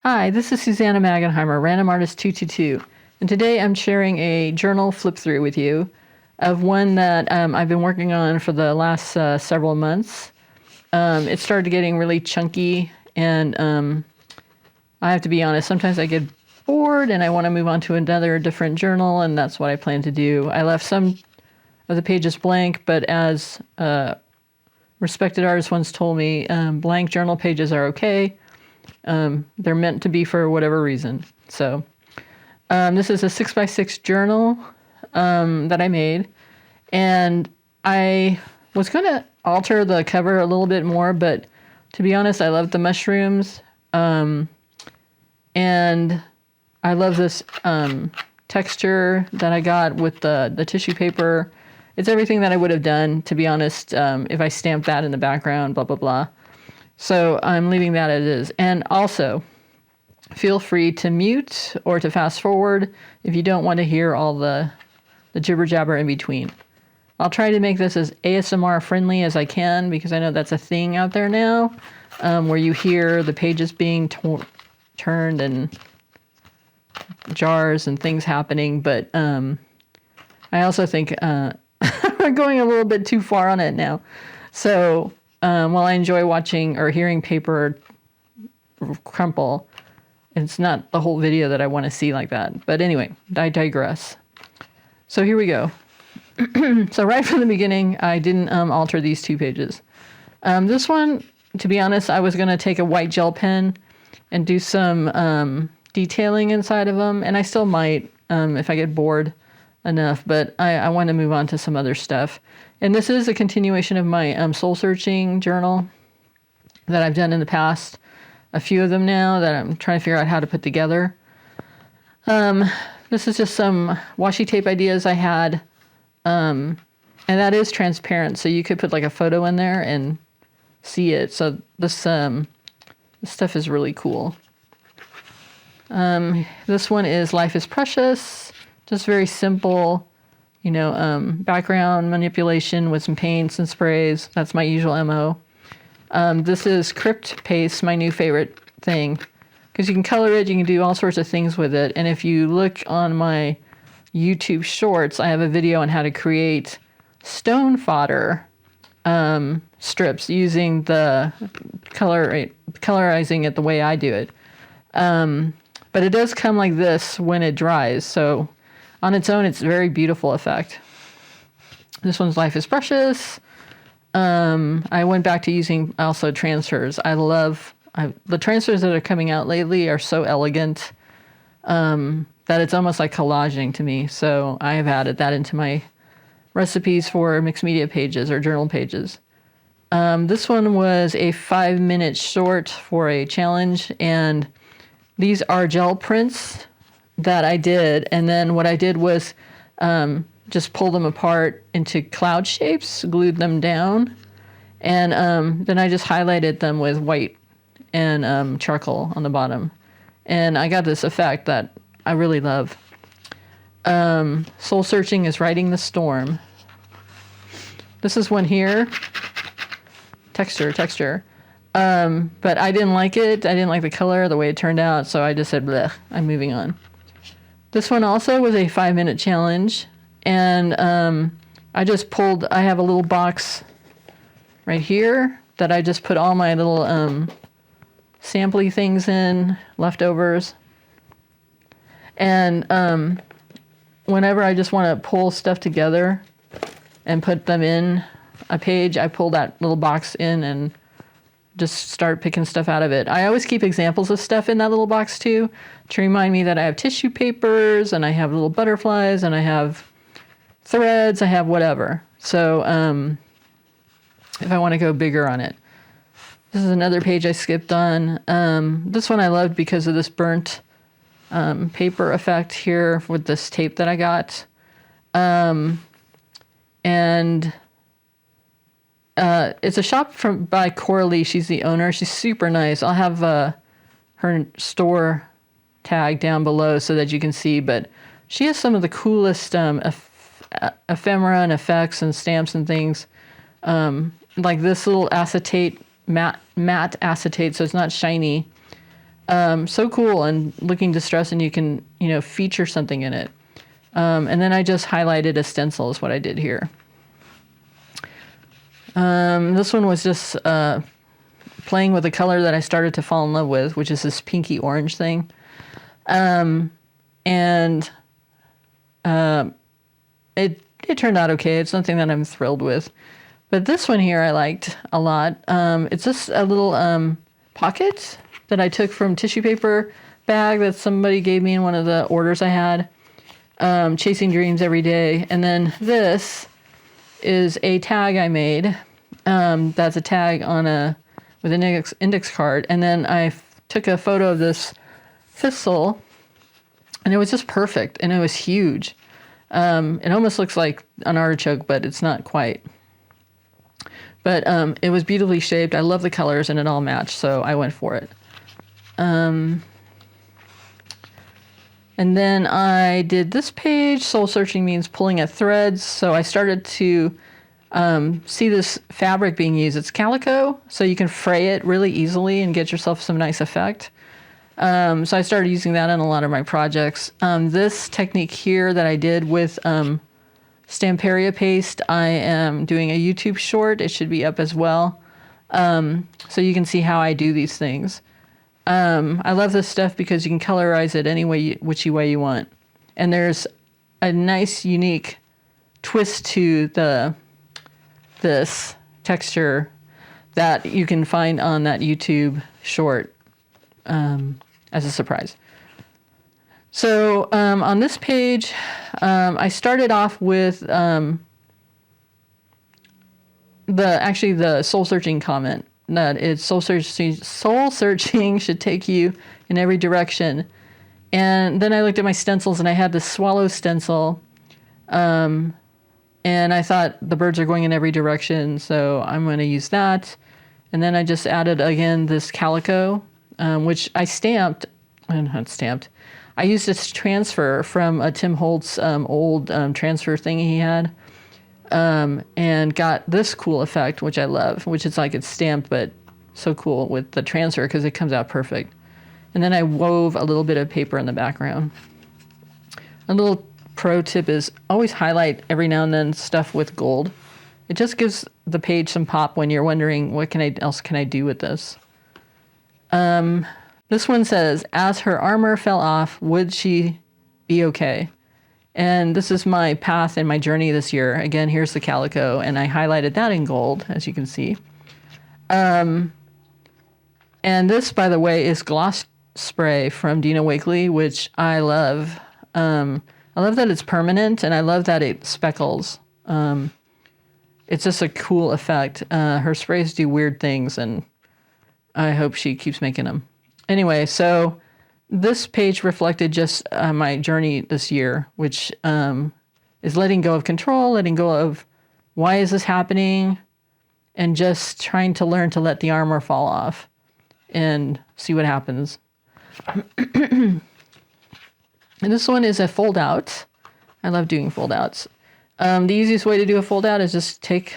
Hi, this is Susana Magenheimer, Random Artist 222, and today I'm sharing a journal flip through with you of one that I've been working on for the last several months. It started getting really chunky, and I have to be honest, sometimes I get bored and I want to move on to another different journal, and that's what I plan to do. I left some of the pages blank, but as respected artist once told me, blank journal pages are okay. They're meant to be for whatever reason. So this is a 6x6 journal that I made. And I was going to alter the cover a little bit more, but to be honest, I love the mushrooms. And I love this texture that I got with the tissue paper. It's everything that I would have done, to be honest, if I stamped that in the background, blah, blah, blah. So I'm leaving that as is. And also, feel free to mute or to fast forward if you don't want to hear all the jibber jabber in between. I'll try to make this as ASMR friendly as I can, because I know that's a thing out there now, where you hear the pages being turned and jars and things happening. But I also think we're going a little bit too far on it now. So while I enjoy watching or hearing paper crumple, it's not the whole video that I want to see like that. But anyway, I digress. So here we go. So right from the beginning, I didn't alter these two pages. This one, to be honest, I was going to take a white gel pen and do some detailing inside of them. And I still might if I get bored enough, but I want to move on to some other stuff. And this is a continuation of my soul searching journal that I've done in the past. A few of them now that I'm trying to figure out how to put together. This is just some washi tape ideas I had. And that is transparent, so you could put like a photo in there and see it. So this stuff is really cool. This one is Life is Precious. Just very simple, background manipulation with some paints and sprays. That's my usual MO. This is Crypt Paste, my new favorite thing, because you can color it, you can do all sorts of things with it. And if you look on my YouTube shorts, I have a video on how to create stone fodder strips using the colorizing it the way I do it. But it does come like this when it dries. So on its own, it's a very beautiful effect. This one's Life is Precious. I went back to using also transfers. The transfers that are coming out lately are so elegant that it's almost like collaging to me. So I have added that into my recipes for mixed media pages or journal pages. This one was a 5-minute short for a challenge, and these are gel prints that I did, and then what I did was just pull them apart into cloud shapes, glued them down, and then I just highlighted them with white and charcoal on the bottom. And I got this effect that I really love. Soul Searching is Riding the Storm. This is one here. Texture. But I didn't like it. I didn't like the color, the way it turned out, so I just said, bleh, I'm moving on. This one also was a 5-minute challenge, and I have a little box right here that I just put all my little sampley things in, leftovers. And whenever I just want to pull stuff together and put them in a page, I pull that little box in and just start picking stuff out of it. I always keep examples of stuff in that little box too, to remind me that I have tissue papers and I have little butterflies and I have threads, I have whatever. So if I want to go bigger on it. This is another page I skipped on. This one I loved because of this burnt paper effect here with this tape that I got. It's a shop by Coralie. She's the owner. She's super nice. I'll have her store tag down below so that you can see. But she has some of the coolest ephemera and effects and stamps and things. Like this little acetate, matte acetate, so it's not shiny. So cool and looking distressed, and you can, feature something in it. And then I just highlighted a stencil is what I did here. This one was just playing with a color that I started to fall in love with, which is this pinky orange thing. And it turned out okay. It's something that I'm thrilled with. But this one here I liked a lot. It's just a little pocket that I took from tissue paper bag that somebody gave me in one of the orders I had. Chasing dreams every day. And then this is a tag I made. That's a tag with an index card. And then I took a photo of this thistle, and it was just perfect, and it was huge. It almost looks like an artichoke, but it's not quite. But it was beautifully shaped. I love the colors, and it all matched, so I went for it. And then I did this page. Soul searching means pulling at threads. So I started to see this fabric being used. It's calico, so you can fray it really easily and get yourself some nice effect. So I started using that in a lot of my projects. This technique here that I did with Stamperia paste, I am doing a YouTube short. It should be up as well. So you can see how I do these things. I love this stuff because you can colorize it any way, which way you want. And there's a nice, unique twist to this texture that you can find on that YouTube short as a surprise. So on this page, I started off with the soul searching comment that it's soul searching should take you in every direction. And then I looked at my stencils, and I had this swallow stencil. And I thought the birds are going in every direction, so I'm going to use that. And then I just added, again, this calico, which I stamped. Not stamped. I used this transfer from a Tim Holtz old transfer thing he had, and got this cool effect, which I love, which is like it's stamped, but so cool with the transfer because it comes out perfect. And then I wove a little bit of paper in the background. A little pro tip is always highlight every now and then stuff with gold. It just gives the page some pop when you're wondering what else can I do with this. This one says, as her armor fell off, would she be okay? And this is my path and my journey this year. Again, here's the calico, and I highlighted that in gold, as you can see. And this, by the way, is gloss spray from Dina Wakley, which I love. I love that it's permanent, and I love that it speckles. It's just a cool effect. Her sprays do weird things, and I hope she keeps making them. Anyway, so this page reflected just my journey this year, which is letting go of control, letting go of why is this happening, and just trying to learn to let the armor fall off and see what happens. And this one is a fold out. I love doing fold outs. The easiest way to do a fold out is just take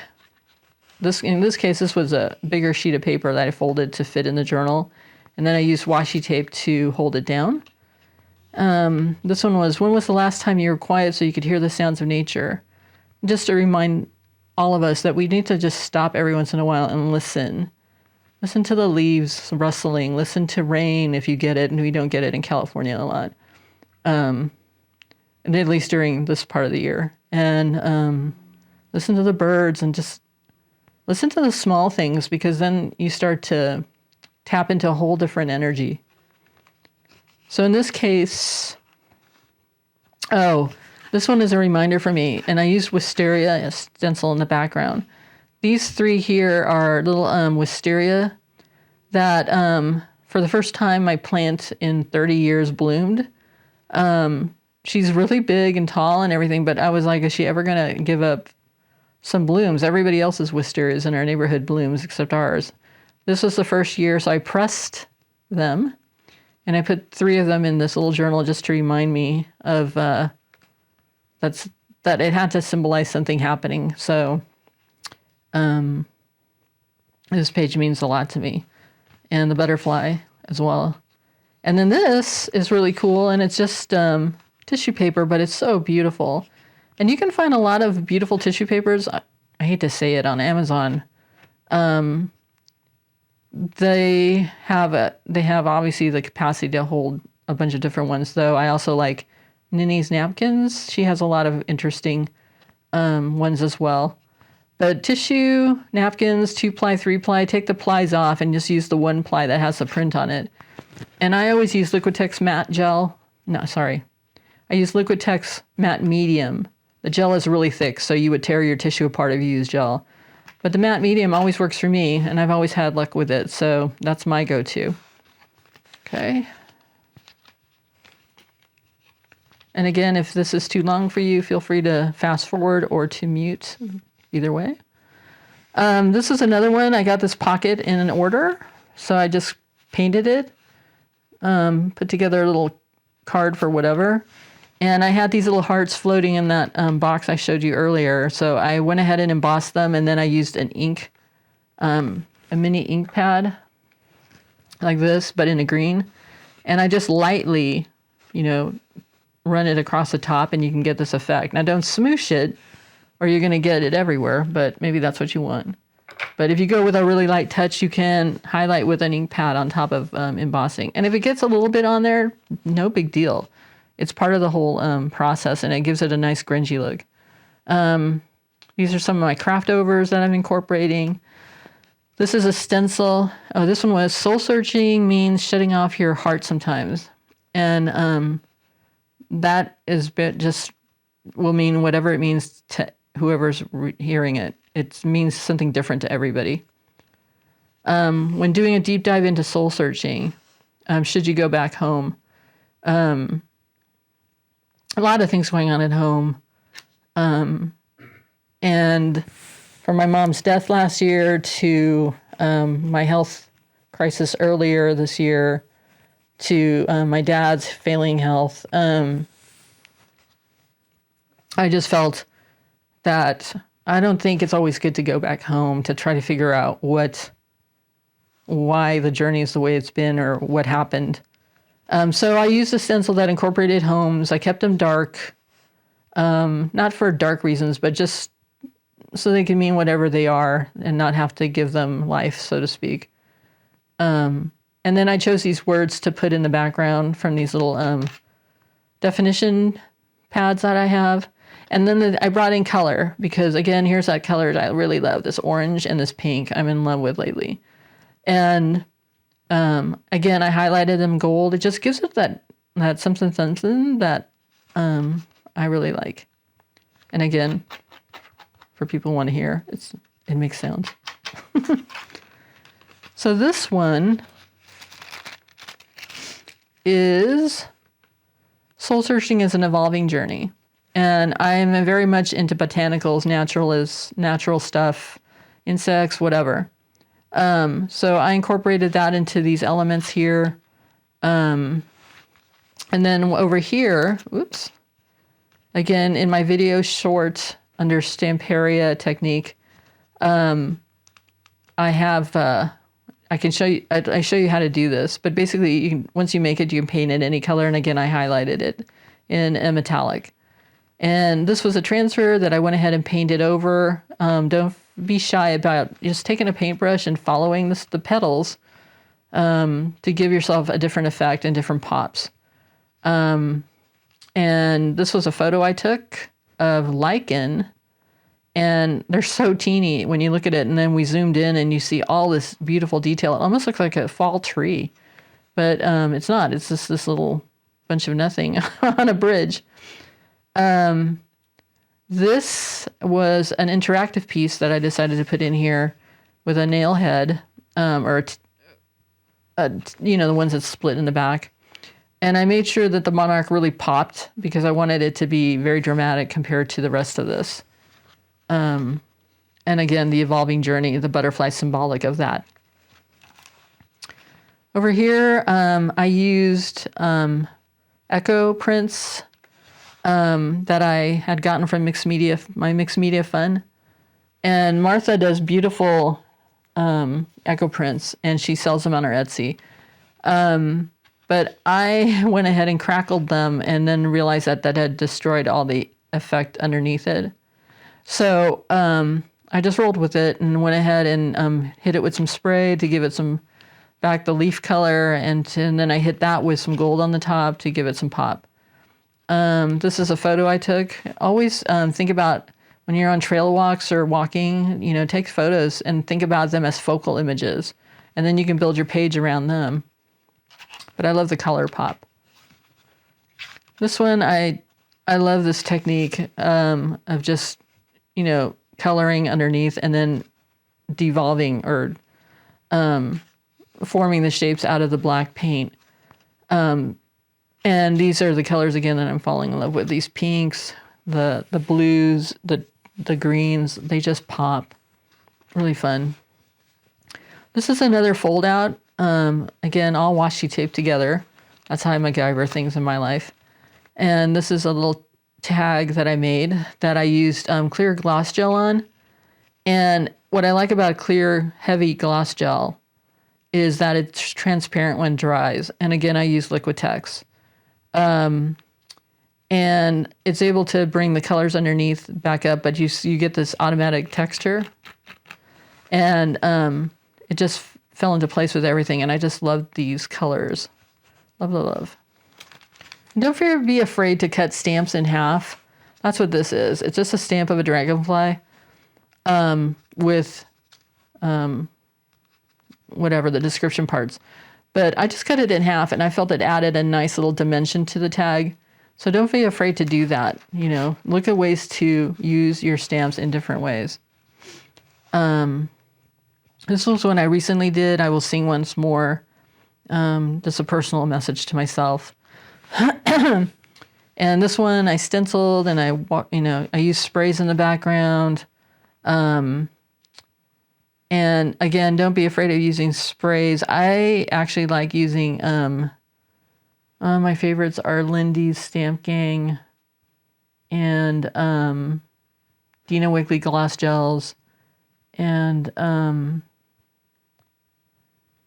this. In this case, this was a bigger sheet of paper that I folded to fit in the journal. And then I used washi tape to hold it down. This one was, when was the last time you were quiet so you could hear the sounds of nature? Just to remind all of us that we need to just stop every once in a while and listen. Listen to the leaves rustling. Listen to rain if you get it, and we don't get it in California a lot. And at least during this part of the year. And listen to the birds and just listen to the small things, because then you start to tap into a whole different energy. So in this case, this one is a reminder for me, and I used wisteria stencil in the background. These three here are little wisteria that for the first time my plant in 30 years bloomed. She's really big and tall and everything, but I was like, is she ever going to give up some blooms? Everybody else's wisterias in our neighborhood blooms except ours. This was the first year, so I pressed them, and I put 3 of them in this little journal just to remind me of that it had to symbolize something happening. So this page means a lot to me, and the butterfly as well. And then this is really cool, and it's just tissue paper, but it's so beautiful. And you can find a lot of beautiful tissue papers. I hate to say it, on Amazon. They have obviously the capacity to hold a bunch of different ones, though. I also like Nini's napkins. She has a lot of interesting ones as well. But tissue, napkins, 2-ply, 3-ply, take the plies off and just use the 1-ply that has the print on it. And I always use Liquitex matte gel. No, sorry. I use Liquitex matte medium. The gel is really thick, so you would tear your tissue apart if you use gel. But the matte medium always works for me, and I've always had luck with it, so that's my go-to. Okay. And again, if this is too long for you, feel free to fast forward or to mute, either way. This is another one. I got this pocket in an order, so I just painted it, put together a little card for whatever. And I had these little hearts floating in that box I showed you earlier. So I went ahead and embossed them, and then I used an ink, a mini ink pad like this, but in a green. And I just lightly, run it across the top, and you can get this effect. Now don't smoosh it, or you're going to get it everywhere, but maybe that's what you want. But if you go with a really light touch, you can highlight with an ink pad on top of embossing. And if it gets a little bit on there, no big deal. It's part of the whole process, and it gives it a nice grungy look. These are some of my craft overs that I'm incorporating. This is a stencil. Oh, this one was soul searching means shutting off your heart sometimes. And that is just will mean whatever it means to whoever's hearing it. It means something different to everybody. When doing a deep dive into soul searching, should you go back home, a lot of things going on at home. And from my mom's death last year to my health crisis earlier this year to my dad's failing health, I just felt that I don't think it's always good to go back home to try to figure out why the journey is the way it's been or what happened. So I used a stencil that incorporated homes. I kept them dark, not for dark reasons, but just so they can mean whatever they are and not have to give them life, so to speak. And then I chose these words to put in the background from these little definition pads that I have. And then I brought in color because, again, here's that color that I really love, this orange and this pink I'm in love with lately. And again, I highlighted them gold. It just gives it that something that I really like. And again, for people who want to hear, it makes sounds. So this one is soul searching is an evolving journey. And I am very much into botanicals, natural stuff, insects, whatever. So I incorporated that into these elements here. And then over here, again, in my video short under Stamperia technique, I have, I can show you, I show you how to do this, but basically once you make it, you can paint it any color. And again, I highlighted it in a metallic. And this was a transfer that I went ahead and painted over. Don't be shy about just taking a paintbrush and following the petals to give yourself a different effect and different pops. And this was a photo I took of lichen, and they're so teeny when you look at it. And then we zoomed in and you see all this beautiful detail. It almost looks like a fall tree, but it's not. It's just this little bunch of nothing on a bridge. This was an interactive piece that I decided to put in here with a nail head, the ones that split in the back. And I made sure that the monarch really popped because I wanted it to be very dramatic compared to the rest of this. And again, the evolving journey, the butterfly symbolic of that. Over here, I used echo prints that I had gotten from my mixed media fun. And Martha does beautiful echo prints, and she sells them on her Etsy. But I went ahead and crackled them and then realized that that had destroyed all the effect underneath it. So I just rolled with it and went ahead and hit it with some spray to give it some back the leaf color, and then I hit that with some gold on the top to give it some pop. This is a photo I took. Always think about when you're on trail walks or walking, you know, take photos and think about them as focal images, and then you can build your page around them. But I love the color pop. This one, I love this technique of just, you know, coloring underneath and then devolving or forming the shapes out of the black paint. And these are the colors again that I'm falling in love with. These pinks, the blues, the greens, they just pop. Really fun. This is another fold out. Again, all washi tape together. That's how I MacGyver things in my life. And this is a little tag that I made that I used clear gloss gel on. And what I like about clear, heavy gloss gel is that it's transparent when it dries. And again, I use Liquitex. And it's able to bring the colors underneath back up, but you get this automatic texture. And it just fell into place with everything. And I just love these colors. Love. And don't be afraid to cut stamps in half. That's what this is. It's just a stamp of a dragonfly with whatever the description parts. But I just cut it in half, and I felt it added a nice little dimension to the tag. So don't be afraid to do that. You know, look at ways to use your stamps in different ways. This was one I recently did. I will sing once more. Just a personal message to myself. And this one I stenciled, and I used sprays in the background. And again, don't be afraid of using sprays. I actually like using, my favorites are Lindy's Stamp Gang and Dina Wakley Gloss Gels and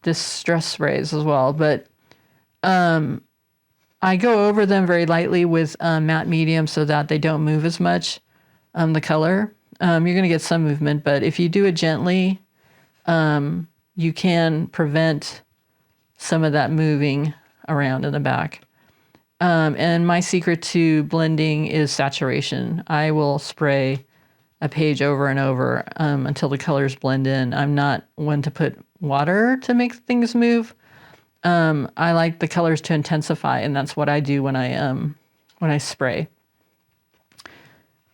Distress Sprays as well. But I go over them very lightly with matte medium so that they don't move as much, the color. You're going to get some movement, but if you do it gently, you can prevent some of that moving around in the back. And my secret to blending is saturation. I will spray a page over and over until the colors blend in. I'm not one to put water to make things move. I like the colors to intensify, and that's what I do when I spray.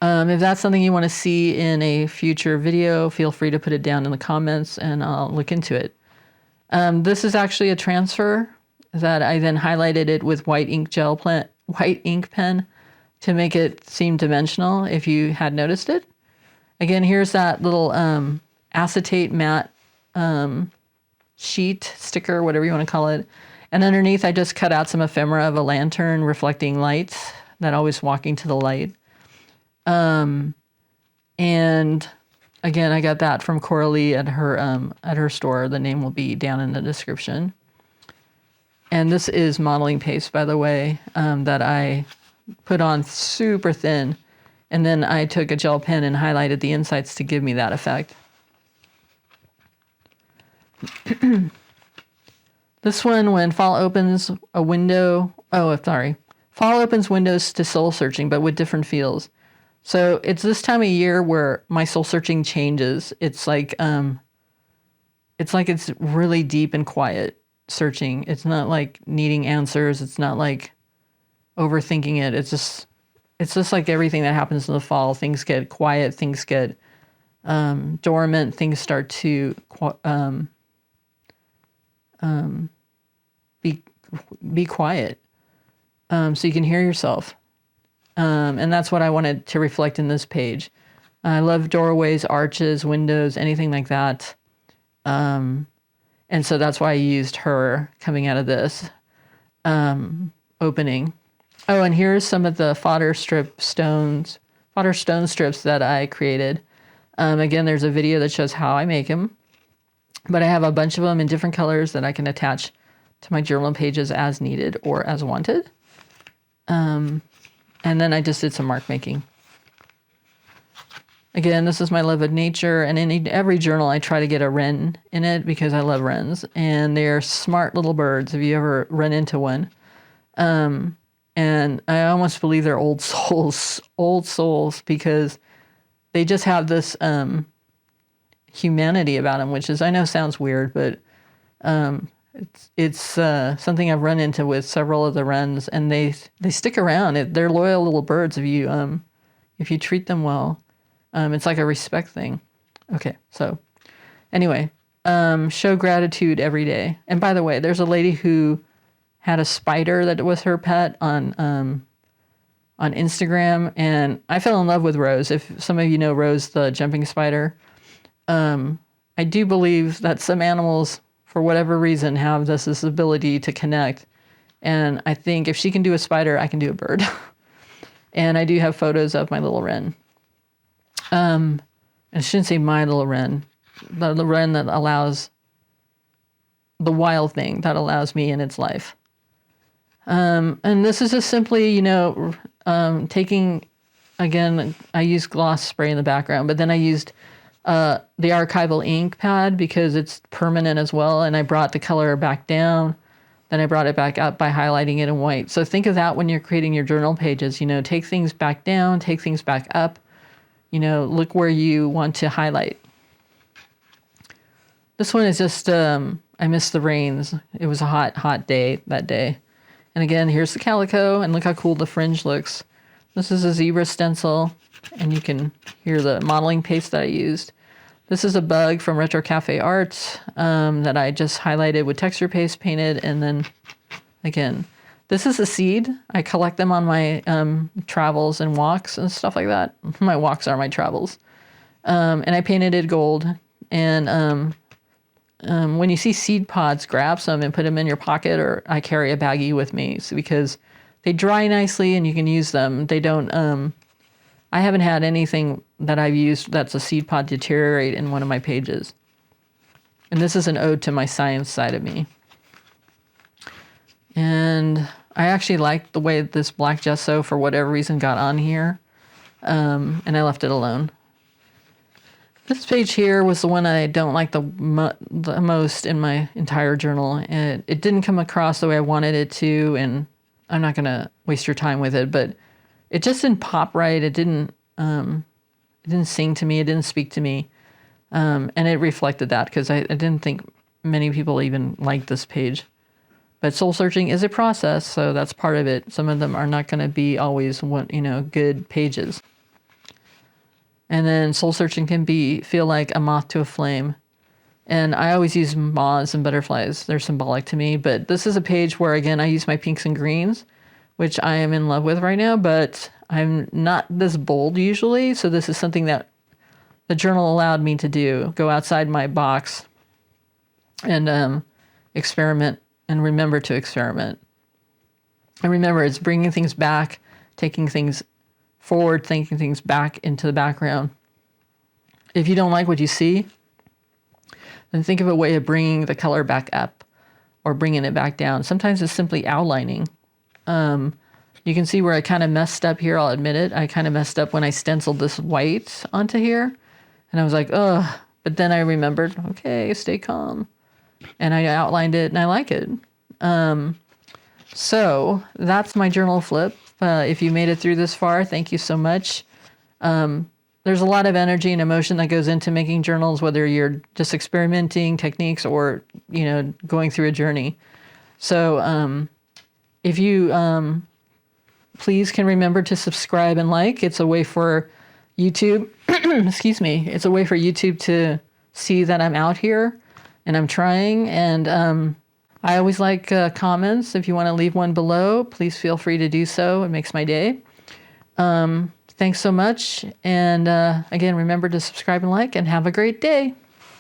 If that's something you want to see in a future video, feel free to put it down in the comments and I'll look into it. This is actually a transfer that I then highlighted it with white ink pen to make it seem dimensional if you had noticed it. Again, here's that little acetate matte sheet, sticker, whatever you want to call it. And underneath I just cut out some ephemera of a lantern reflecting light, that always walking to the light. And again, I got that from Coralie at her store. The name will be down in the description. And this is modeling paste, by the way, that I put on super thin. And then I took a gel pen and highlighted the insides to give me that effect. This one, when fall opens fall opens windows to soul searching, but with different feels. So it's this time of year where my soul searching changes. It's like it's really deep and quiet searching. It's not like needing answers. It's not like overthinking it. It's just like everything that happens in the fall. Things get quiet. Things get dormant. Things start to be quiet, so you can hear yourself. And that's what I wanted to reflect in this page. I love doorways, arches, windows, anything like that. And so that's why I used her coming out of this opening. Oh, and here's some of the fodder stone strips that I created. Again, there's a video that shows how I make them. But I have a bunch of them in different colors that I can attach to my journal pages as needed or as wanted. And then I just did some mark making. Again, this is my love of nature, and in every journal I try to get a wren in it because I love wrens, and they're smart little birds if you ever run into one. And I almost believe they're old souls because they just have this humanity about them, which is, I know sounds weird, but it's something I've run into with several of the wrens, and they stick around. They're loyal little birds if you treat them well. It's like a respect thing. Okay, so anyway, show gratitude every day. And by the way, there's a lady who had a spider that was her pet on Instagram, and I fell in love with Rose. If some of you know Rose, the jumping spider, I do believe that some animals, for whatever reason, have this ability to connect. And I think if she can do a spider, I can do a bird. And I do have photos of my little wren. I shouldn't say my little wren, the wren that allows the wild thing that allows me in its life. And this is just simply, taking, again, I used gloss spray in the background, but then I used the archival ink pad because it's permanent as well. And I brought the color back down. Then I brought it back up by highlighting it in white. So think of that when you're creating your journal pages, take things back down, take things back up. Look where you want to highlight. This one is just, I missed the rains. It was a hot day that day. And again, here's the calico, and look how cool the fringe looks. This is a zebra stencil, and you can hear the modeling paste that I used. This is a bug from Retro Cafe Arts that I just highlighted with texture paste, painted, and then, again, this is a seed. I collect them on my travels and walks and stuff like that. My walks are my travels. And I painted it gold. And when you see seed pods, grab some and put them in your pocket, or I carry a baggie with me because they dry nicely and you can use them. They don't, I haven't had anything that I've used that's a seed pod deteriorate in one of my pages. And this is an ode to my science side of me. And I actually liked the way this black gesso, for whatever reason, got on here. And I left it alone. This page here was the one I don't like the most in my entire journal. And it didn't come across the way I wanted it to, and I'm not going to waste your time with it, but it just didn't pop right. It didn't sing to me. It didn't speak to me. And it reflected that because I didn't think many people even liked this page. But soul searching is a process, so that's part of it. Some of them are not going to be always good pages. And then soul searching can feel like a moth to a flame. And I always use moths and butterflies. They're symbolic to me. But this is a page where, again, I use my pinks and greens, which I am in love with right now. But I'm not this bold usually. So this is something that the journal allowed me to do. Go outside my box and experiment. And remember to experiment. And remember, it's bringing things back, taking things forward, taking things back into the background. If you don't like what you see, then think of a way of bringing the color back up or bringing it back down. Sometimes it's simply outlining. You can see where I kind of messed up here. I'll admit it. I kind of messed up when I stenciled this white onto here. And I was like, ugh. But then I remembered, okay, stay calm. And I outlined it, and I like it. So that's my journal flip. If you made it through this far, thank you so much. There's a lot of energy and emotion that goes into making journals, whether you're just experimenting techniques or, going through a journey. So if you please can remember to subscribe and like. It's a way for YouTube, excuse me, it's a way for YouTube to see that I'm out here. And I'm trying, and I always like comments. If you want to leave one below, please feel free to do so. It makes my day. Thanks so much. And again, remember to subscribe and like, and have a great day.